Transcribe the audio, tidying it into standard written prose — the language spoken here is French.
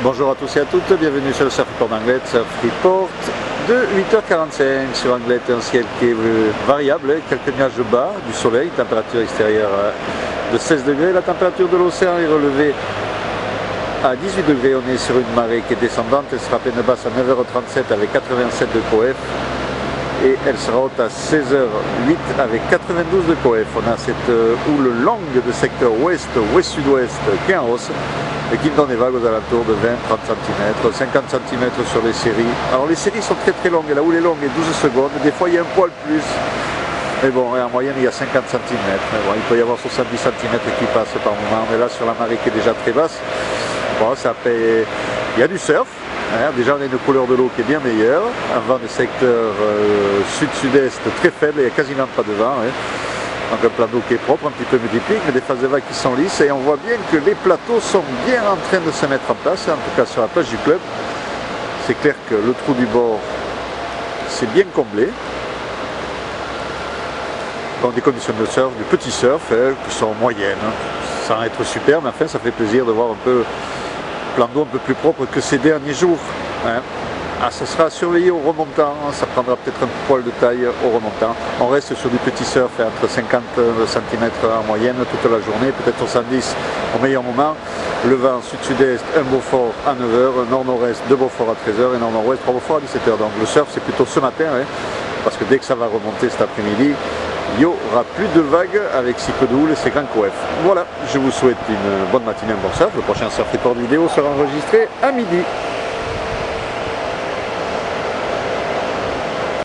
Bonjour à tous et à toutes, bienvenue sur le Surf Report d'Anglet, Surf Report de 8h45 sur Anglet, un ciel qui est variable, quelques nuages bas, du soleil, température extérieure de 16 degrés, la température de l'océan est relevée à 18 degrés, on est sur une marée qui est descendante, elle sera pleine basse à 9h37 avec 87 de coef et elle sera haute à 16h08 avec 92 de coef. On a cette houle longue de secteur ouest-sud-ouest qui est en hausse et qui me donne des vagues aux alentours de 20-30 cm, 50 cm sur les séries. Alors les séries sont très longues, la houle est longue et 12 secondes, des fois il y a un poil plus, mais bon, en moyenne il y a 50 cm, bon, il peut y avoir 70 cm qui passent par moment, on est là sur la marée qui est déjà très basse. Bon, ça fait... Il y a du surf, hein. Déjà on a une couleur de l'eau qui est bien meilleure, un vent de secteur sud-sud-est très faible, il n'y a quasiment pas de vent. Hein. Donc un plan d'eau qui est propre, un petit peu multiplique, mais des phases de vagues qui sont lisses, et on voit bien que les plateaux sont bien en train de se mettre en place, en tout cas sur la plage du club. C'est clair que le trou du bord c'est bien comblé. Dans des conditions de surf, du petit surf, hein, qui sont moyennes, sans être super, mais enfin ça fait plaisir de voir un peu plan d'eau un peu plus propre que ces derniers jours. Hein. Ah, ça sera surveillé au remontant, ça prendra peut-être un poil de taille au remontant. On reste sur du petit surf entre 50 cm en moyenne toute la journée, peut-être 70 au meilleur moment. Le vent sud-sud-est, un Beaufort à 9h, nord-nord-est, 2 Beaufort à 13h et nord-nord-ouest, 3 Beaufort à 17h. Donc le surf c'est plutôt ce matin, hein, parce que dès que ça va remonter cet après-midi, il n'y aura plus de vagues avec si peu de houle et ces grands coef. Voilà, je vous souhaite une bonne matinée, un bon surf. Le prochain Surf Report vidéo sera enregistré à midi.